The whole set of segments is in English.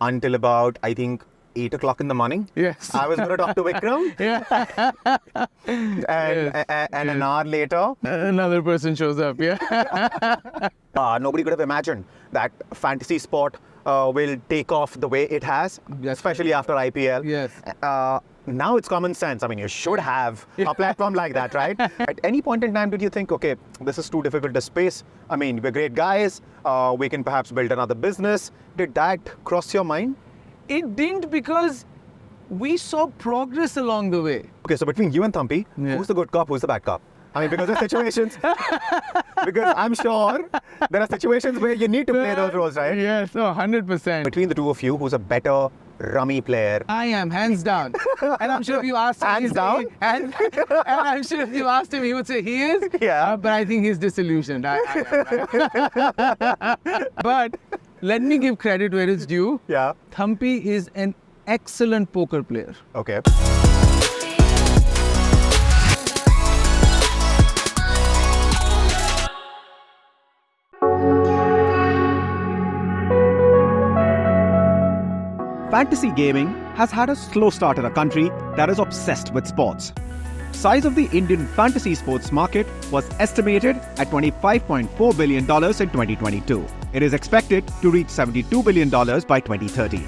until about, I think, 8 o'clock in the morning. Yes. I was going to talk to Vikram. Yeah. And an hour later, Another person shows up. Yeah. nobody could have imagined that fantasy sport will take off the way it has, Yes. especially after IPL. Yes. Now it's common sense. I mean, you should have a platform like that, right? At any point in time, did you think, okay, this is too difficult to space? I mean, we're great guys. We can perhaps build another business. Did that cross your mind? It didn't, because we saw progress along the way. Okay, so between you and Thampy, Yeah. who's the good cop, who's the bad cop? I mean, because of situations. Because I'm sure there are situations where you need to play those roles, right? Yes, no, 100%. Between the two of you, who's a better rummy player? I am, hands down. And I'm sure if you asked him, Hands down? And I'm sure if you asked him, he would say he is. Yeah. But I think he's disillusioned. But let me give credit where it's due. Yeah. Thampy is an excellent poker player. Okay. Fantasy gaming has had a slow start in a country that is obsessed with sports. Size of the Indian fantasy sports market was estimated at $25.4 billion in 2022. It is expected to reach $72 billion by 2030.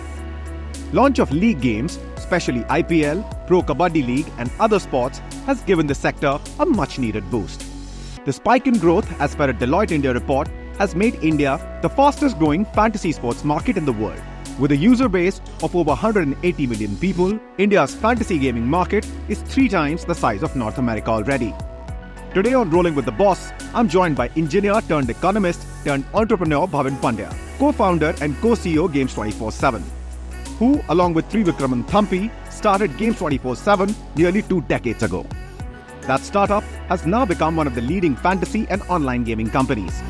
Launch of league games, especially IPL, Pro Kabaddi League and other sports, has given the sector a much-needed boost. The spike in growth, as per a Deloitte India report, has made India the fastest-growing fantasy sports market in the world. With a user base of over 180 million people, India's fantasy gaming market is 3 times the size of North America already. Today on Rolling with the Boss, I'm joined by engineer turned economist turned entrepreneur Bhavin Pandya, co-founder and co-CEO Games 24/7, who, along with Trivikraman Thampy, started Games 24/7 nearly 2 decades ago. That startup has now become one of the leading fantasy and online gaming companies.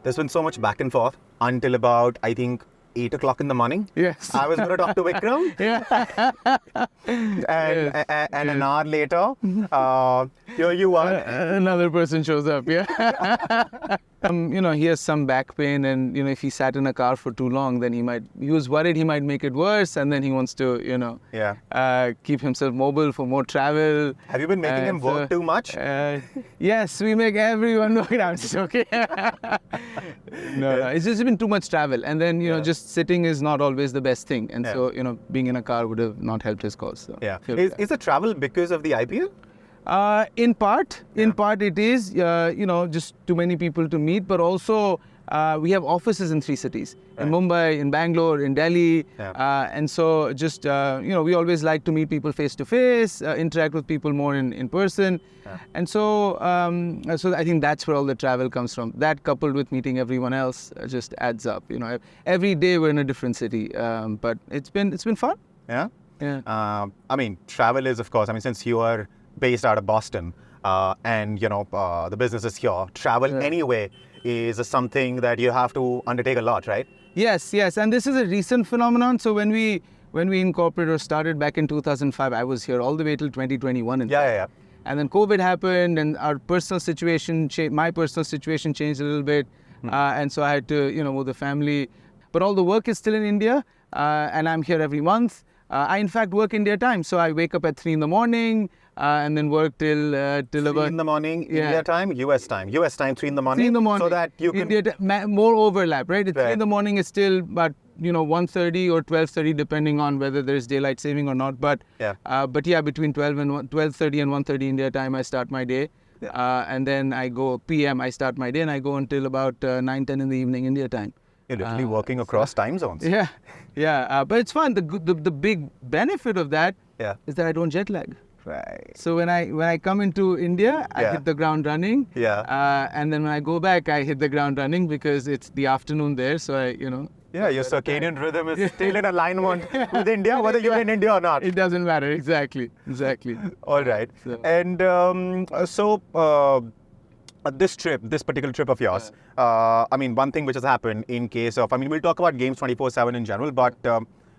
There's been so much back and forth until about, I think, 8 o'clock in the morning. Yes. I was going to talk to Vikram. Yeah. And an hour later, here you are. Another person shows up. Yeah. He has some back pain, and if he sat in a car for too long, then he was worried he might make it worse, and then he wants to keep himself mobile for more travel. Have you been making him work too much? Yes, we make everyone work. I'm just okay. No, it's just been too much travel, and then just sitting is not always the best thing, and so being in a car would have not helped his cause. So Yeah. Is the travel because of the IPL? In part it is, just too many people to meet, but also we have offices in 3 cities, in Mumbai, in Bangalore, in Delhi, and so just, we always like to meet people face to face, interact with people more in person, and so I think that's where all the travel comes from. That coupled with meeting everyone else just adds up. Every day we're in a different city, but it's been fun. Yeah? Yeah. I mean, travel is, of course, since you are based out of Boston, and the business is here, travel anyway is something that you have to undertake a lot, right? Yes, and this is a recent phenomenon. So when we incorporated or started back in 2005, I was here all the way till 2021. Yeah. And then COVID happened, and our personal situation, my personal situation changed a little bit, and so I had to move the family. But all the work is still in India, and I'm here every month. I in fact work India time, so I wake up at 3 in the morning. And then work till about 3 in the morning, India time, US time. US time, 3 in the morning. 3 in the morning. So that you can... India more overlap, right? 3 in the morning is still about 1:30 or 12:30, depending on whether there's daylight saving or not. But between 12:30 and 1:30 India time, I start my day. And then I go PM, I start my day, and I go until about 9-10 in the evening India time. You're literally working across time zones. Yeah. But it's fun. The big benefit of that is that I don't jet lag. Right. So when I come into India, I hit the ground running. And then when I go back, I hit the ground running because it's the afternoon there. So your circadian rhythm is still in alignment with India, whether you're in India or not. It doesn't matter. Exactly. All right. So. And this particular trip of yours, one thing which has happened in case of, we'll talk about Games 24/7 in general, but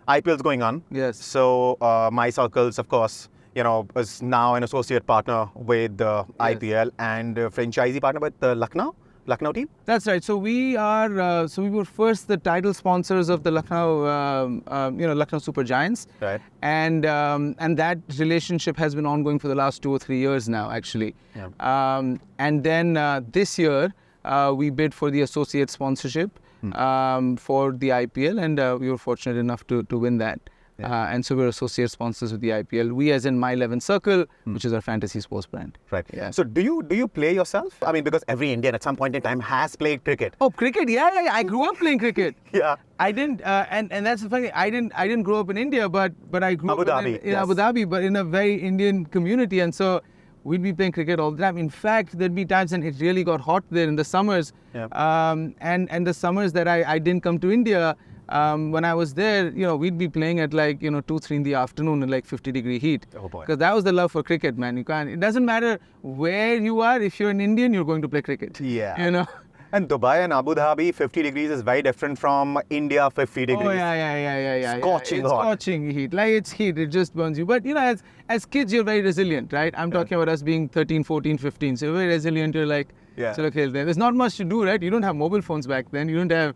IPL's going on. Yes. So RummyCircles, of course, is now an associate partner with IPL and franchisee partner with Lucknow. Lucknow team? That's right. So we are. So we were first the title sponsors of the Lucknow, Lucknow Super Giants. Right. And that relationship has been ongoing for the last 2 or 3 years now, actually. Yeah. And then this year we bid for the associate sponsorship for the IPL, and we were fortunate enough to win that. Yeah. And so we're associate sponsors with the IPL. We, as in My11Circle, which is our fantasy sports brand. Right. Yeah. So do you play yourself? I mean, because every Indian at some point in time has played cricket. Oh, cricket! Yeah. I grew up playing cricket. Yeah. I didn't, and that's the funny. I didn't grow up in India, but I grew Abu up Dhabi, in Abu Dhabi, but in a very Indian community, and so we'd be playing cricket all the time. In fact, there'd be times when it really got hot there in the summers. Yeah. And the summers that I didn't come to India. When I was there, we'd be playing at 2, 3 in the afternoon in 50-degree heat. Oh boy. Because that was the love for cricket, man. It doesn't matter where you are. If you're an Indian, you're going to play cricket. Yeah. And Dubai and Abu Dhabi, 50 degrees is very different from India, 50 degrees. Oh, yeah. Scorching It's hot. scorching heat. It's heat. It just burns you. But, as kids, you're very resilient, right? I'm talking about us being 13, 14, 15. So you're very resilient. You're like, there's not much to do, right? You don't have mobile phones back then. You don't have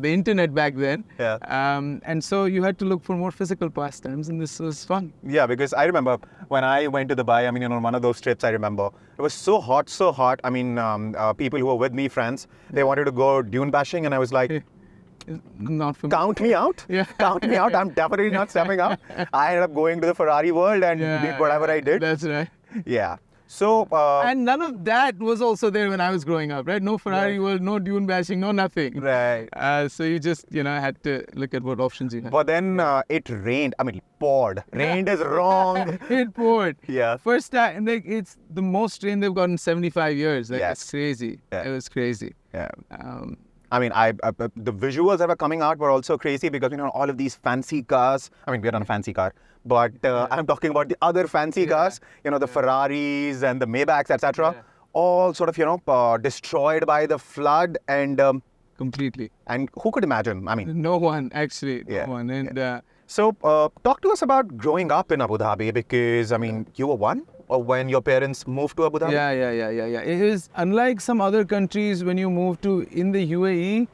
the internet back then. Yeah. And so you had to look for more physical pastimes, and this was fun. Yeah, because I remember when I went to Dubai, on one of those trips, I remember, it was so hot. I mean, people who were with me, friends, they wanted to go dune bashing, and I was like, Not for me. count me out. Yeah. Count me out. I'm definitely not stepping up. I ended up going to the Ferrari world and did whatever I did. That's right. Yeah. So, and none of that was also there when I was growing up, right? No Ferrari world, no dune bashing, no nothing. right. So you just, had to look at what options you had. But then it rained. I mean, it poured. Rained is wrong. It poured. Yeah. First time, it's the most rain they've gotten in 75 years. Yes. It's crazy. Yeah. It was crazy. Yeah. I mean, the visuals that were coming out were also crazy because, all of these fancy cars. I mean, we're on a fancy car. But I'm talking about the other fancy cars, the Ferraris and the Maybachs, etc. All sort of, destroyed by the flood and... Completely. And who could imagine? I mean... No one, actually. No one. And So, talk to us about growing up in Abu Dhabi because, I mean, you were one or when your parents moved to Abu Dhabi? Yeah. It is, unlike some other countries, when you move to, in the UAE,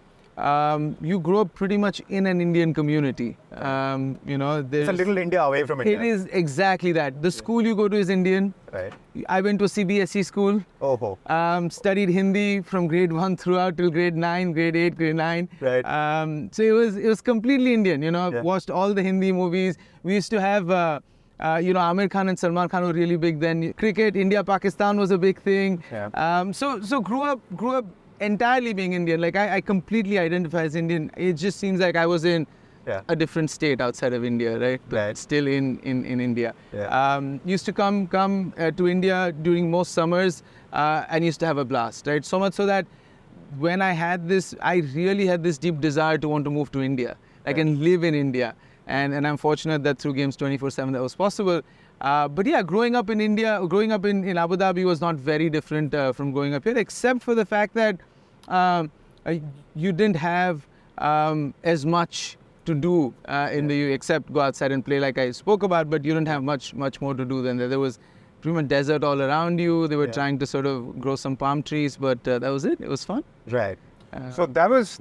you grow up pretty much in an Indian community. It's a little India away from India. It is exactly that. The school you go to is Indian. Right. I went to a CBSE school. Oh. Studied Hindi from grade 1 throughout till grade 9, grade 8, grade 9. Right. So it was completely Indian. Watched all the Hindi movies. We used to have, Amir Khan and Salman Khan were really big then. Cricket, India, Pakistan was a big thing. Yeah. So grew up entirely being Indian. I completely identify as Indian. It just seems like I was in a different state outside of India, right? But still in India. Yeah. Used to come to India during most summers and used to have a blast, right? So much so that when I really had this deep desire to want to move to India, and live in India. And I'm fortunate that through Games 24/7 that was possible. But yeah, growing up in India, growing up in Abu Dhabi was not very different from growing up here, except for the fact that you didn't have as much to do in the except go outside and play like I spoke about, but you didn't have much more to do than that. There was pretty much desert all around you. They were trying to sort of grow some palm trees, but that was it. It was fun. Right. So that was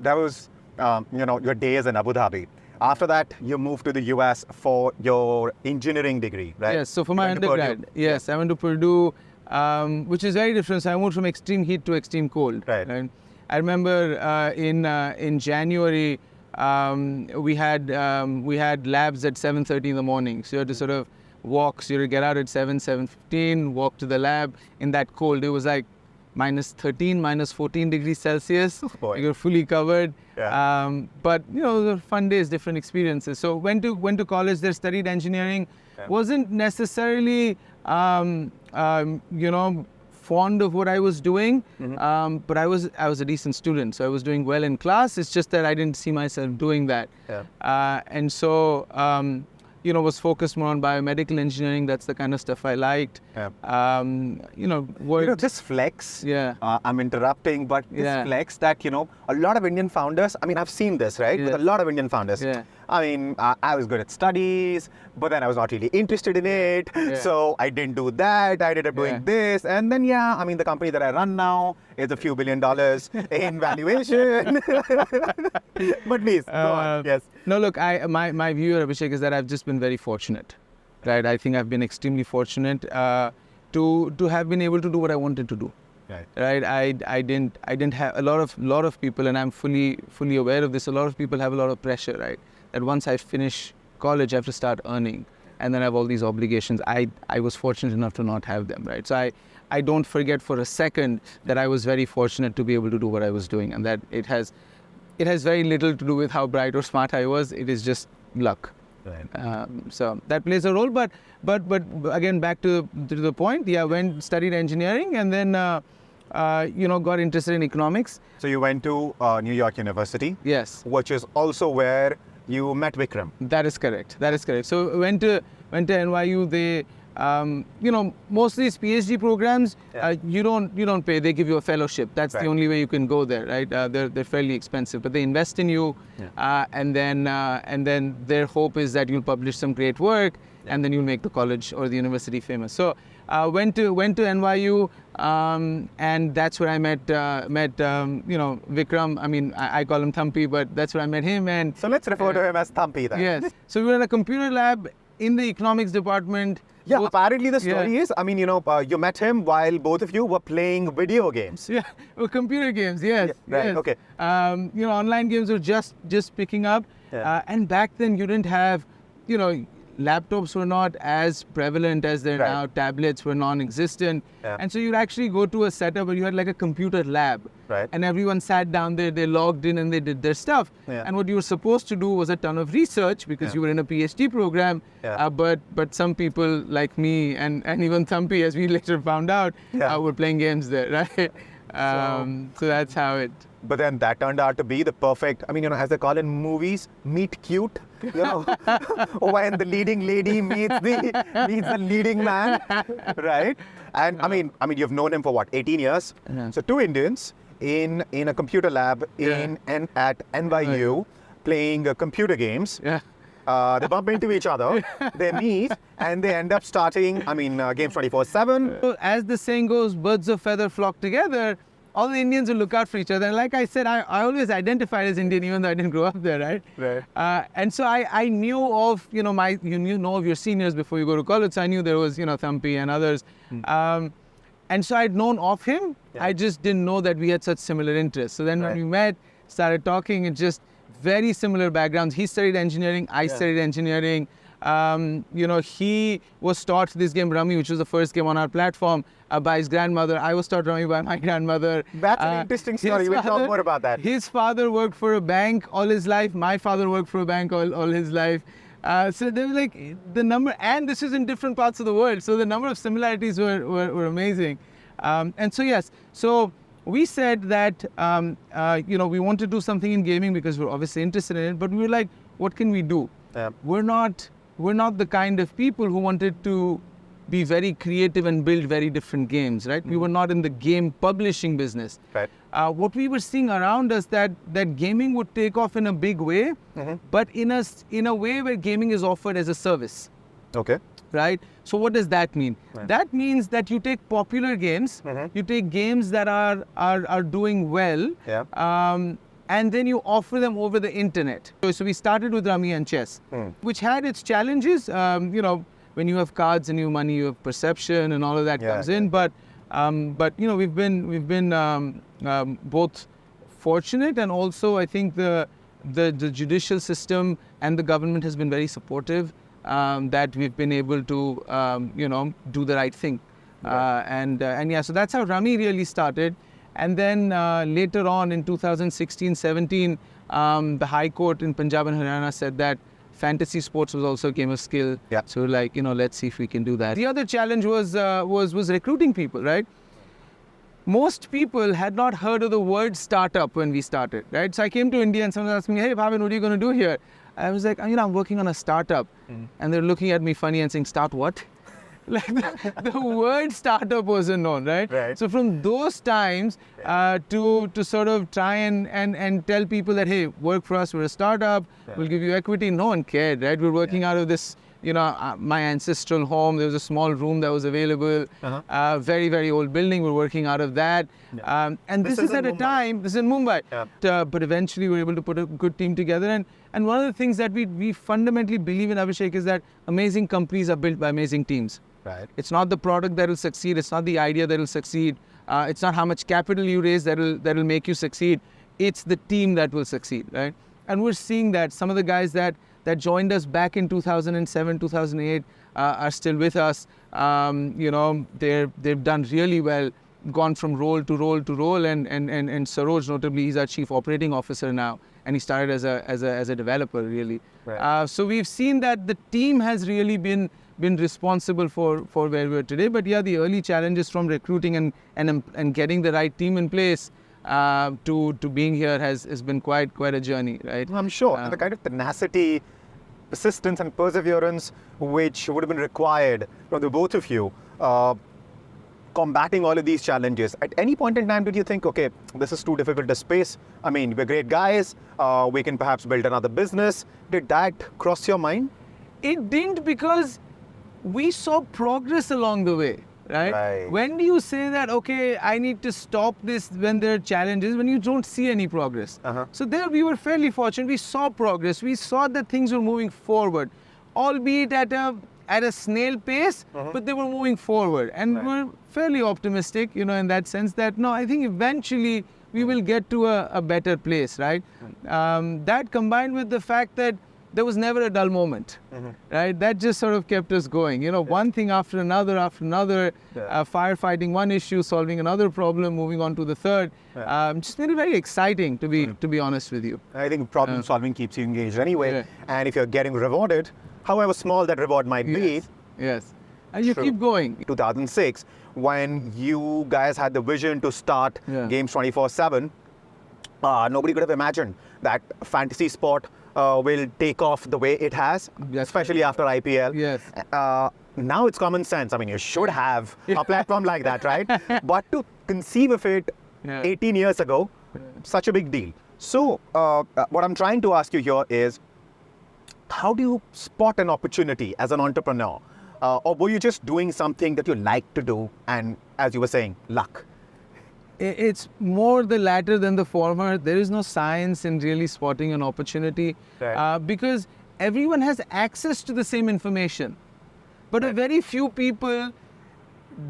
your days in Abu Dhabi. After that, you moved to the US for your engineering degree, right? Yes, so for my undergrad, yes, I went to Purdue, which is very different. So I moved from extreme heat to extreme cold. Right. I remember in January, we had labs at 7:30 in the morning. So you had to sort of walk. So you had to get out at 7:15, walk to the lab in that cold. It was like -13, -14 degrees Celsius. Boy. You're fully covered. Yeah. But they were fun days, different experiences. So went to college there, studied engineering. Yeah. Wasn't necessarily fond of what I was doing, but I was a decent student, so I was doing well in class. It's just that I didn't see myself doing that. Yeah. And so was focused more on biomedical engineering. That's the kind of stuff I liked. Yeah. Worked. This flex, Yeah. I'm interrupting, but this flex that, a lot of Indian founders, I mean, I've seen this, right? Yeah. With a lot of Indian founders. Yeah. I mean, I was good at studies, but then I was not really interested in it. So I didn't do that. I ended up doing this. And then, I mean, the company that I run now is a few $1 billion in valuation. But please, go on. Yes. No, look, my view, Abhishek, is that I've just been very fortunate, right? I think I've been extremely fortunate to have been able to do what I wanted to do. Right. I didn't have a lot of people, and I'm fully aware of this. A lot of people have a lot of pressure, right? That once I finish college, I have to start earning, and then I have all these obligations. I was fortunate enough to not have them, right? So I don't forget for a second that I was very fortunate to be able to do what I was doing, and that it has very little to do with how bright or smart I was. It is just luck. Right. So that plays a role, but again, back to the point. Studied engineering, and then got interested in economics. So you went to New York University. Yes. Which is also where you met Vikram. That is correct. So went to NYU. They most of these PhD programs, you don't pay. They give you a fellowship. That's the only way you can go there, right? They're fairly expensive, but they invest in you, and then their hope is that you'll publish some great work, and then you'll make the college or the university famous. So went to NYU, and that's where I met Vikram. I mean, I call him Thampy, but that's where I met him. And so let's refer to him as Thampy then. Yes. So we were in a computer lab in the economics department. Yeah, apparently the story is, I mean, you met him while both of you were playing video games. Yeah, well, computer games, yes. Yeah, right, yes. Okay. Online games were just picking up. Yeah. And back then you didn't have, laptops were not as prevalent as they're now. Tablets were non-existent. Yeah. And so you'd actually go to a setup where you had like a computer lab. Right. And everyone sat down there, they logged in and they did their stuff. Yeah. And what you were supposed to do was a ton of research because you were in a PhD program. Yeah. But some people like me and even Thampy, as we later found out, were playing games there, right? So that's how it... But then that turned out to be the perfect, I mean, as they call in movies, meet cute, when the leading lady meets the leading man, right? And I mean, you've known him for what, 18 years? Yeah. So two Indians in a computer lab at NYU playing computer games. Yeah. They bump into each other, they meet, and they end up starting, games 24/7. So as the saying goes, birds of feather flock together. All the Indians will look out for each other. And like I said, I always identified as Indian, even though I didn't grow up there, right? Right. And so I knew of, you know of your seniors before you go to college. So I knew there was, Thampy and others. And so I'd known of him. Yeah. I just didn't know that we had such similar interests. So then when we met, started talking, and just very similar backgrounds. He studied engineering, I studied engineering. He was taught this game Rummy, which was the first game on our platform, by his grandmother. I was taught Rummy by my grandmother. That's an interesting story. We'll talk more about that. His father worked for a bank all his life. My father worked for a bank all his life. So there was like the number, and this is in different parts of the world. So the number of similarities were amazing. And so yes, so we said that we want to do something in gaming because we're obviously interested in it. But we were like, what can we do? Yeah. We're not the kind of people who wanted to be very creative and build very different games, right? We were not in the game publishing business. Right. What we were seeing around us that gaming would take off in a big way, but in a way where gaming is offered as a service. Okay. Right? So what does that mean? Right. That means that you take popular games, you take games that are doing well, and then you offer them over the internet. So we started with Rummy and chess, which had its challenges. When you have cards and you have money, you have perception and all of that comes in. But we've been both fortunate, and also I think the judicial system and the government has been very supportive. That we've been able to do the right thing. So that's how Rummy really started. And then later on in 2016-17, the High Court in Punjab and Haryana said that fantasy sports was also a game of skill. Yeah. So let's see if we can do that. The other challenge was recruiting people, right? Most people had not heard of the word startup when we started, right? So I came to India and someone asked me, hey, Bhavin, what are you going to do here? I was like, I'm working on a startup. And they're looking at me funny and saying, start what? like the word startup wasn't known, right? Right. So from those times to sort of try and tell people that, hey, work for us, we're a startup, we'll give you equity. No one cared, right? We're working out of this, my ancestral home. There was a small room that was available, very, very old building. We're working out of that. And this is at a time, this is in Mumbai. But eventually we were able to put a good team together. And one of the things that we fundamentally believe in, Abhishek, is that amazing companies are built by amazing teams. Right. It's not the product that will succeed. It's not the idea that will succeed. It's not how much capital you raise that will make you succeed. It's the team that will succeed, right? And we're seeing that some of the guys that joined us back in 2007, 2008 are still with us. They've done really well, gone from role to role to role. And Saroj, notably, he's our chief operating officer now, and he started as a developer, really. Right. So we've seen that the team has really been responsible for where we are today. But yeah, the early challenges from recruiting and getting the right team in place to being here has been quite a journey, right? I'm sure. And the kind of tenacity, persistence and perseverance which would have been required from the both of you combating all of these challenges. At any point in time did you think, okay, this is too difficult a space, I mean, we're great guys, we can perhaps build another business? Did that cross your mind? It didn't, because we saw progress along the way, right? Right. When do you say that, okay, I need to stop this when there are challenges, when you don't see any progress? So there we were fairly fortunate. We saw progress. We saw that things were moving forward, albeit at a snail pace, but they were moving forward. And we're fairly optimistic, in that sense that, no, I think eventually we will get to a better place, right? That combined with the fact that there was never a dull moment, right? That just sort of kept us going. One thing after another, firefighting one issue, solving another problem, moving on to the third. Just made it very exciting, to be honest with you. I think problem solving keeps you engaged anyway. And if you're getting rewarded, however small that reward might be. Yes. And you keep going. 2006, when you guys had the vision to start Games 24/7, nobody could have imagined that fantasy sport will take off the way it has, especially after IPL. Yes. Now it's common sense. I mean, you should have a platform like that, right? But to conceive of it 18 years ago, such a big deal. So what I'm trying to ask you here is, how do you spot an opportunity as an entrepreneur? Or were you just doing something that you like to do and, as you were saying, luck? It's more the latter than the former. There is no science in really spotting an opportunity, because everyone has access to the same information. But a very few people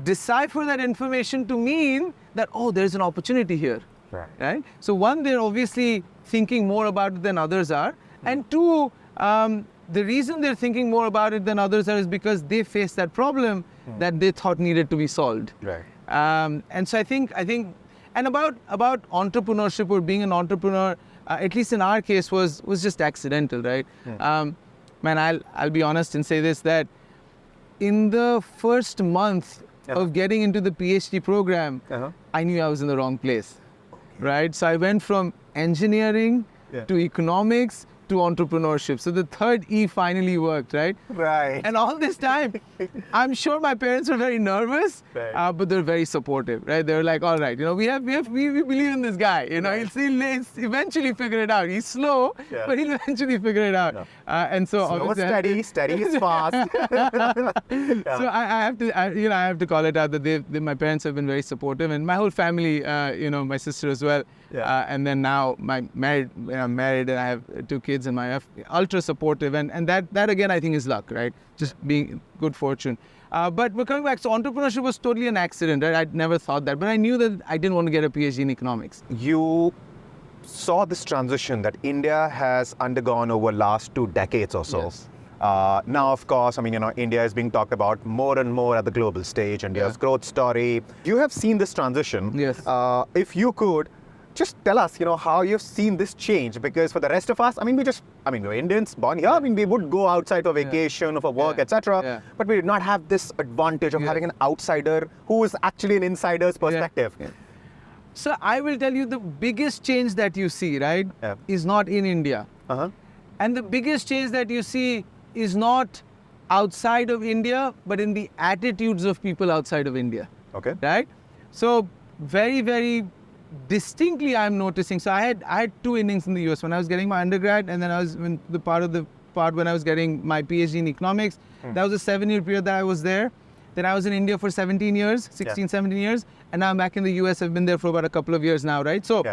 decipher that information to mean that, oh, there's an opportunity here. Right? So one, they're obviously thinking more about it than others are. And two, the reason they're thinking more about it than others are is because they face that problem that they thought needed to be solved. Right. And so I think, and about entrepreneurship or being an entrepreneur, at least in our case, was just accidental, right? Man, I'll be honest and say this, that in the first month of getting into the PhD program, I knew I was in the wrong place, right? So I went from engineering to economics to entrepreneurship. So the third E finally worked, right? Right. And all this time, I'm sure my parents were very nervous, but they're very supportive, right? They're like, all right, we believe in this guy, he'll eventually figure it out. He's slow, but he'll eventually figure it out. And so slow is steady is fast. So I have to call it out that my parents have been very supportive, and my whole family, my sister as well. And then now I'm married and I have 2 kids, and my wife, ultra supportive, and that again I think is luck, right? Just being good fortune. But we're coming back. So entrepreneurship was totally an accident, right? I'd never thought that, but I knew that I didn't want to get a PhD in economics. You saw this transition that India has undergone over last 2 decades or so. Yes. Now, of course, India is being talked about more and more at the global stage. India's growth story. You have seen this transition. Yes. If you could just tell us, how you've seen this change, because for the rest of us, we're Indians born here. We would go outside for vacation or for work, etc. But we did not have this advantage of having an outsider who is actually an insider's perspective. So I will tell you, the biggest change that you see, right, is not in India. And the biggest change that you see is not outside of India, but in the attitudes of people outside of India. Okay. Right? So very, very distinctly I'm noticing. So I had 2 innings in the US when I was getting my undergrad, and then I was in the part when I was getting my PhD in economics. That was a 7-year period that I was there. Then I was in India for 17 years, 16, 17 years, and now I'm back in the US. I've been there for about a couple of years now, right? So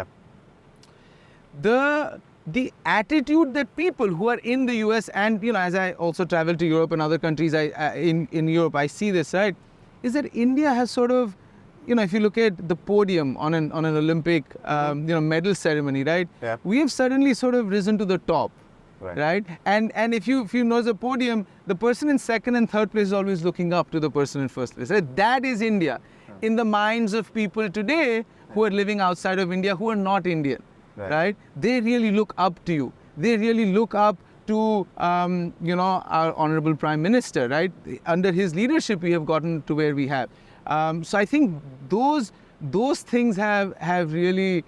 the attitude that people who are in the US, and as I also travel to Europe and other countries, in Europe I see this, right, is that India has sort of, if you look at the podium on an Olympic medal ceremony, right, we have suddenly sort of risen to the top. Right. And if you notice the podium, the person in second and third place is always looking up to the person in first place. Right? That is India in the minds of people today who are living outside of India, who are not Indian. Right? They really look up to you. They really look up to our honorable Prime Minister. Right? Under his leadership, we have gotten to where we have. So I think those things have really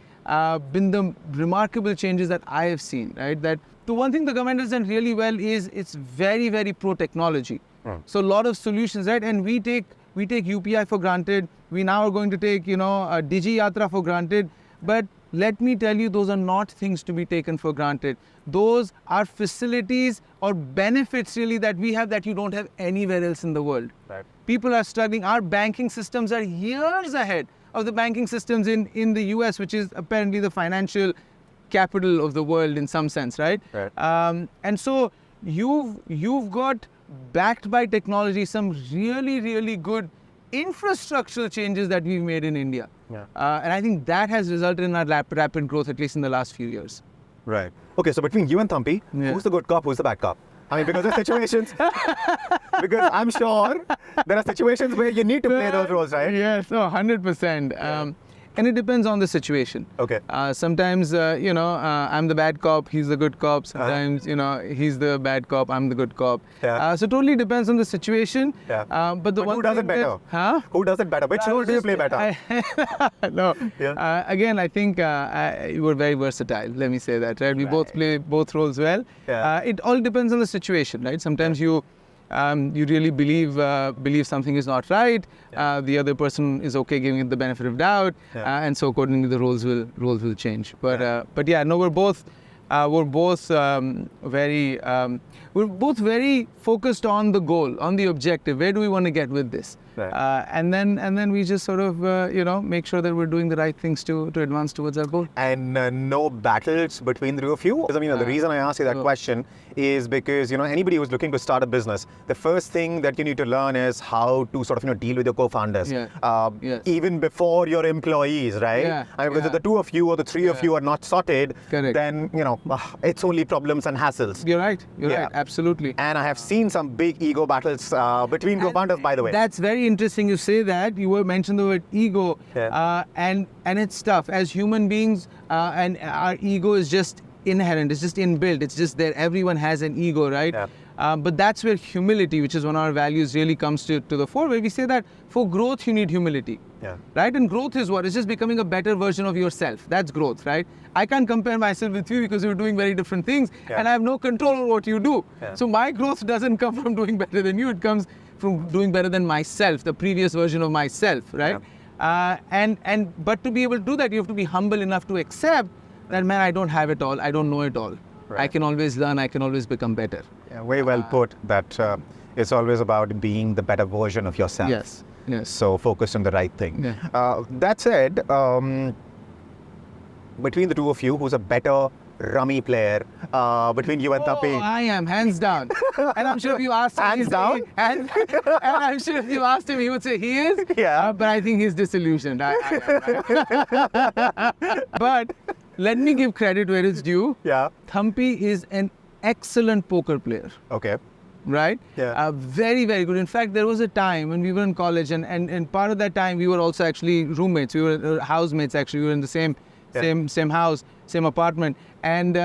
been the remarkable changes that I have seen. Right? That the one thing the government has done really well is it's very, very pro-technology. So a lot of solutions, right? And we take UPI for granted. We now are going to take, Digi Yatra for granted. But let me tell you, those are not things to be taken for granted. Those are facilities or benefits really that we have that you don't have anywhere else in the world. Right. People are struggling. Our banking systems are years ahead of the banking systems in the US, which is apparently the financial capital of the world in some sense, right? And so you've got, backed by technology, some really, really good infrastructural changes that we've made in India. And I think that has resulted in our rapid growth, at least in the last few years. Right. Okay, so between you and Thampy, who's the good cop, who's the bad cop? I mean, because of situations, because I'm sure there are situations where you need to play those roles, right? Yes, 100%. And it depends on the situation. Okay. Sometimes, I'm the bad cop, he's the good cop. Sometimes, he's the bad cop, I'm the good cop. So it totally depends on the situation. But who does it better? Who does it better? Which role do you play better? No. Again, I think you were very versatile. Let me say that. Right? We both play both roles well. It all depends on the situation, right? Sometimes you really believe something is not right. The other person is okay giving it the benefit of doubt, and so accordingly the roles will change. But we're both very focused on the goal, on the objective. Where do we want to get with this? And then we just sort of make sure that we're doing the right things to advance towards our goal. And no battles between the two of you? Because the reason I ask you that question is because anybody who's looking to start a business, the first thing that you need to learn is how to sort of deal with your co-founders, even before your employees, right? Because if the two of you or the three of you are not sorted, then it's only problems and hassles. You're right. You're right. Absolutely. And I have seen some big ego battles between co-founders, by the way. That's very interesting you say that. You were mentioned the word ego, and it's tough. As human beings, and our ego is just inherent. It's just inbuilt. It's just there. Everyone has an ego, right? But that's where humility, which is one of our values, really comes to the fore, where we say that for growth you need humility. Right? And growth is what? It's just becoming a better version of yourself. That's growth, right? I can't compare myself with you because we're doing very different things, and I have no control over what you do. So my growth doesn't come from doing better than you. It comes from doing better than myself, the previous version of myself, right? But to be able to do that, you have to be humble enough to accept that, man, I don't have it all, I don't know it all. I can always learn, I can always become better. Very well put, that it's always about being the better version of yourself. Yes. So focused on the right thing. That said, between the two of you, who's a better rummy player, between you and Thampy? I am, hands down. And I'm sure if you asked him, hands down? And I'm sure if you asked him, he would say he is. But I think he's disillusioned. But let me give credit where it's due. Thampy is an excellent poker player. Okay. Right? Very, very good. In fact, there was a time when we were in college, and part of that time we were also actually roommates. We were housemates, actually. We were in the same house, same apartment. And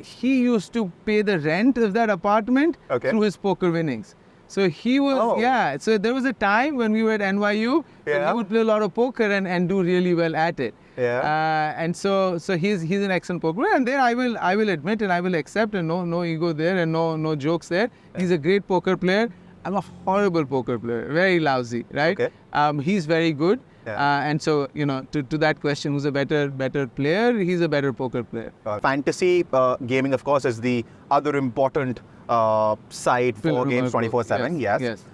he used to pay the rent of that apartment through his poker winnings. So he was, so there was a time when we were at NYU, he would play a lot of poker and do really well at it. And so he's an excellent poker player, and there I will admit and I will accept, and no ego there and no jokes there. He's a great poker player. I'm a horrible poker player, very lousy, right? Okay. He's very good. And so, to that question, who's a better player? He's a better poker player. Fantasy gaming, of course, is the other important site for games 24/7. Yes.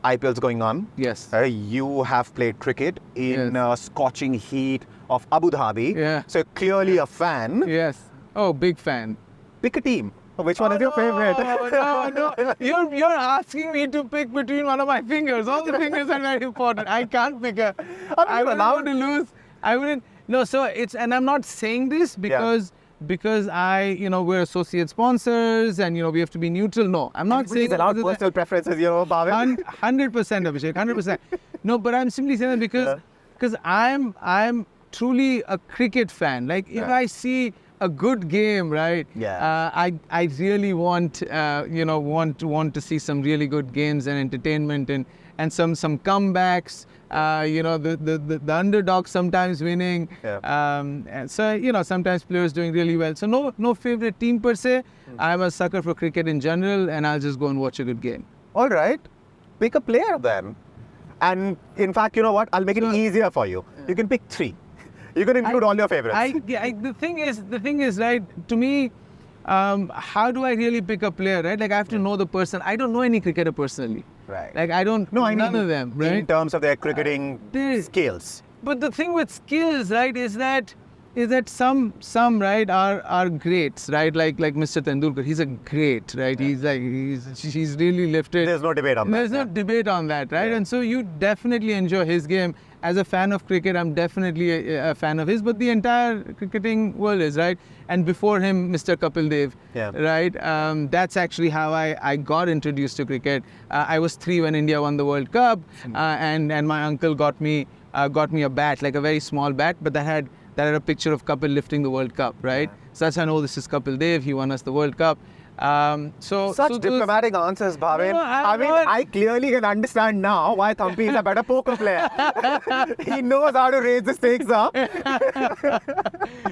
IPL's going on. Yes. You have played cricket in scorching heat of Abu Dhabi. Yeah. So clearly a fan. Yes. Oh, big fan. Pick a team. Which one is your favorite? No. You're asking me to pick between one of my fingers. All the fingers are very important. I can't pick a. I'm allowed to lose. I wouldn't. No. So and I'm not saying this because we're associate sponsors and we have to be neutral. No, I'm not saying allowed personal preferences. Bhavin. 100%, Abhishek. 100%. No, but I'm simply saying that because I'm truly a cricket fan. Like if I see a good game, right? Yeah. I really want to see some really good games and entertainment and some comebacks. The underdog sometimes winning. Yeah. And so sometimes players doing really well. So no favorite team per se. I'm a sucker for cricket in general, and I'll just go and watch a good game. All right, pick a player then. And in fact, you know what? I'll make it easier for you. You can pick 3. You can include all your favorites. The thing is, right, to me, how do I really pick a player, right? Like I have to know the person. I don't know any cricketer personally. Right. Like I don't know none of them, right? In terms of their cricketing skills. But the thing with skills, right, is that some right are greats, right? Like Mr. Tendulkar, he's a great, right? Yeah. He's really lifted. There's no debate on that. There's no debate on that, right? Yeah. And so you definitely enjoy his game. As a fan of cricket, I'm definitely a fan of his, but the entire cricketing world is, right? And before him, Mr. Kapil Dev, right? That's actually how I got introduced to cricket. I was 3 when India won the World Cup, and my uncle got me a bat, like a very small bat, but that had a picture of Kapil lifting the World Cup, right? Yeah. So that's how I know this is Kapil Dev. He won us the World Cup. Such diplomatic answers, Bhavin. I clearly can understand now why Thampy is a better poker player. He knows how to raise the stakes up.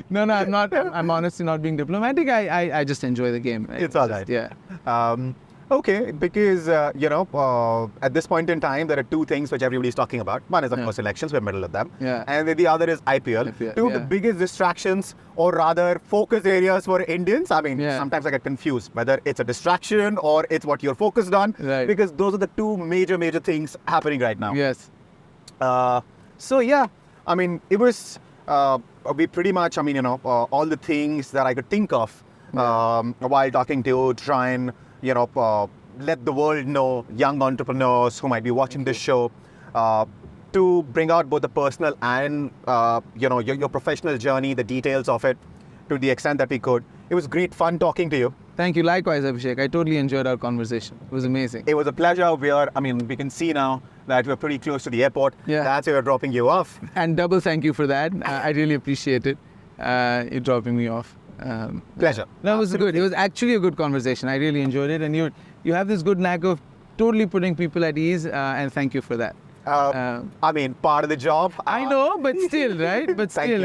No, I'm not. I'm honestly not being diplomatic. I just enjoy the game. It's all right. Yeah. Okay, because, at this point in time, there are 2 things which everybody's talking about. One is, of course, elections. We're in the middle of them. Yeah. And then the other is IPL. 2 of the biggest distractions, or rather focus areas for Indians. I mean, sometimes I get confused whether it's a distraction or it's what you're focused on. Right. Because those are the 2 major things happening right now. Yes. So, yeah, I mean, it was, we pretty much, all the things that I could think of while talking to you, try and, let the world know, young entrepreneurs who might be watching this show, to bring out both the personal and, your professional journey, the details of it, to the extent that we could. It was great fun talking to you. Thank you. Likewise, Abhishek. I totally enjoyed our conversation. It was amazing. It was a pleasure. We can see now that we're pretty close to the airport. Yeah. That's why we're dropping you off. And double thank you for that. I really appreciate it. You dropping me off. Pleasure. No, it was good. It was actually a good conversation. I really enjoyed it. And you have this good knack of totally putting people at ease. And thank you for that. Part of the job. I know, but still, right? But still,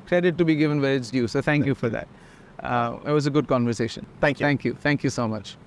credit to be given where it's due. So thank you for that. It was a good conversation. Thank you. Thank you. Thank you so much.